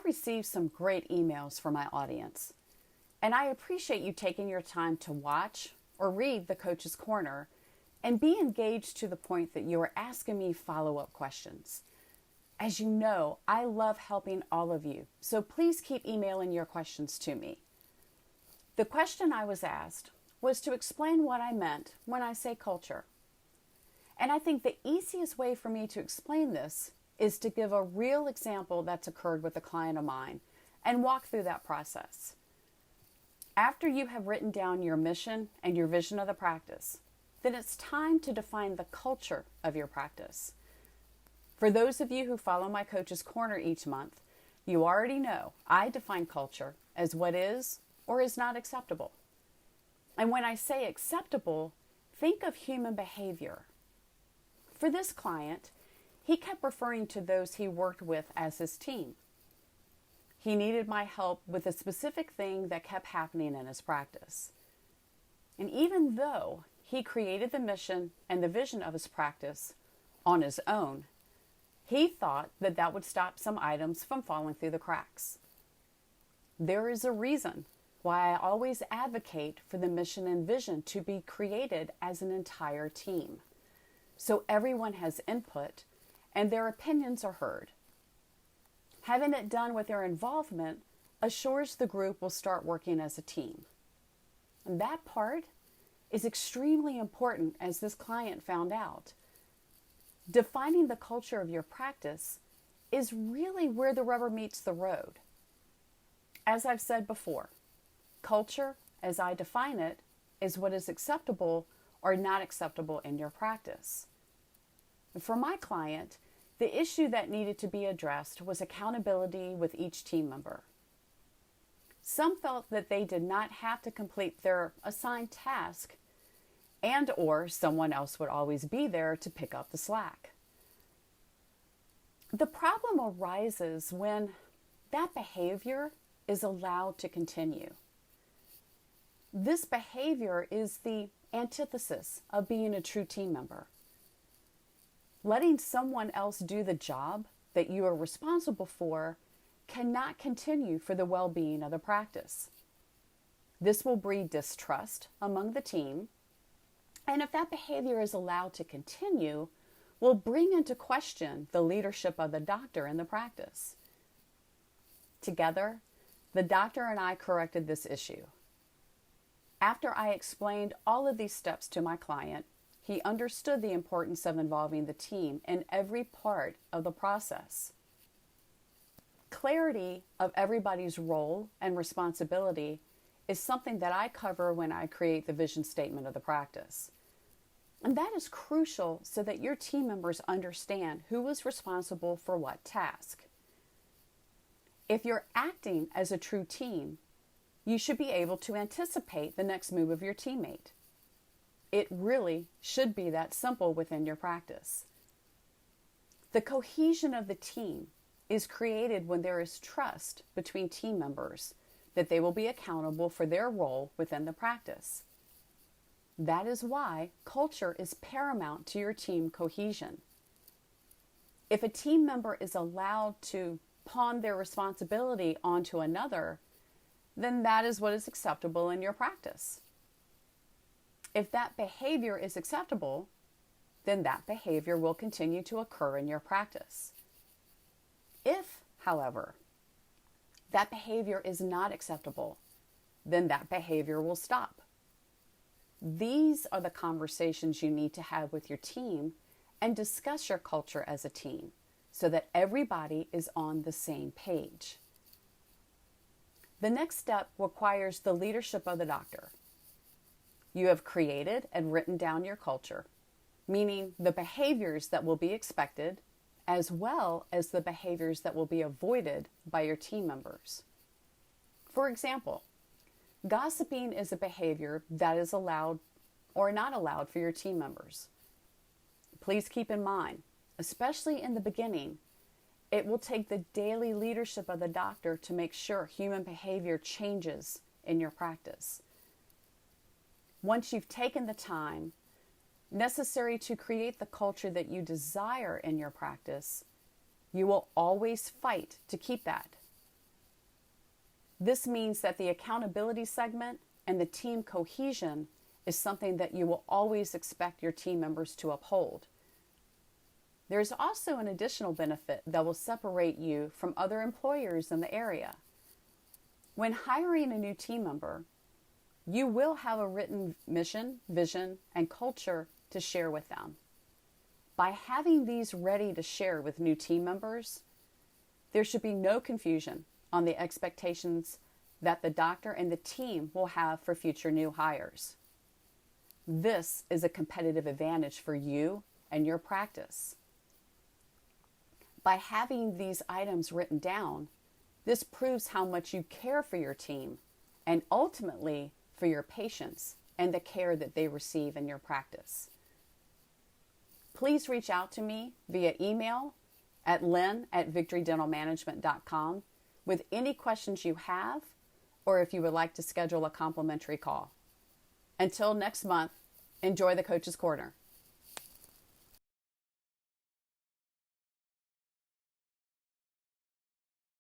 received some great emails from my audience, and I appreciate you taking your time to watch or read the Coach's Corner and be engaged to the point that you are asking me follow-up questions. As you know, I love helping all of you, so please keep emailing your questions to me. The question I was asked was to explain what I meant when I say culture. And I think the easiest way for me to explain this is to give a real example that's occurred with a client of mine and walk through that process. After you have written down your mission and your vision of the practice, then it's time to define the culture of your practice. For those of you who follow my Coach's Corner each month, you already know I define culture as what is or is not acceptable. And when I say acceptable, think of human behavior. For this client, he kept referring to those he worked with as his team. He needed my help with a specific thing that kept happening in his practice. And even though he created the mission and the vision of his practice on his own, he thought that that would stop some items from falling through the cracks. There is a reason why I always advocate for the mission and vision to be created as an entire team, so everyone has input and their opinions are heard. Having it done with their involvement assures the group will start working as a team. And that part is extremely important, as this client found out. Defining the culture of your practice is really where the rubber meets the road. As I've said before, culture, as I define it, is what is acceptable or not acceptable in your practice. For my client, the issue that needed to be addressed was accountability with each team member. Some felt that they did not have to complete their assigned task, and or someone else would always be there to pick up the slack. The problem arises when that behavior is allowed to continue. This behavior is the antithesis of being a true team member. Letting someone else do the job that you are responsible for cannot continue for the well-being of the practice. This will breed distrust among the team, and if that behavior is allowed to continue, will bring into question the leadership of the doctor in the practice. Together, the doctor and I corrected this issue. After I explained all of these steps to my client, he understood the importance of involving the team in every part of the process. Clarity of everybody's role and responsibility is something that I cover when I create the vision statement of the practice. And that is crucial so that your team members understand who is responsible for what task. If you're acting as a true team, you should be able to anticipate the next move of your teammate. It really should be that simple within your practice. The cohesion of the team is created when there is trust between team members that they will be accountable for their role within the practice. That is why culture is paramount to your team cohesion. If a team member is allowed to pawn their responsibility onto another, then that is what is acceptable in your practice. If that behavior is acceptable, then that behavior will continue to occur in your practice. If, however, that behavior is not acceptable, then that behavior will stop. These are the conversations you need to have with your team and discuss your culture as a team so that everybody is on the same page. The next step requires the leadership of the doctor. You have created and written down your culture, meaning the behaviors that will be expected, as well as the behaviors that will be avoided by your team members. For example, gossiping is a behavior that is allowed or not allowed for your team members. Please keep in mind, especially in the beginning, it will take the daily leadership of the doctor to make sure human behavior changes in your practice. Once you've taken the time necessary to create the culture that you desire in your practice, you will always fight to keep that. This means that the accountability segment and the team cohesion is something that you will always expect your team members to uphold. There's also an additional benefit that will separate you from other employers in the area. When hiring a new team member, you will have a written mission, vision, and culture to share with them. By having these ready to share with new team members, there should be no confusion on the expectations that the doctor and the team will have for future new hires. This is a competitive advantage for you and your practice. By having these items written down, this proves how much you care for your team and ultimately for your patients and the care that they receive in your practice. Please reach out to me via email at lynn@victorydentalmanagement.com with any questions you have, or if you would like to schedule a complimentary call. Until next month, enjoy the Coach's Corner.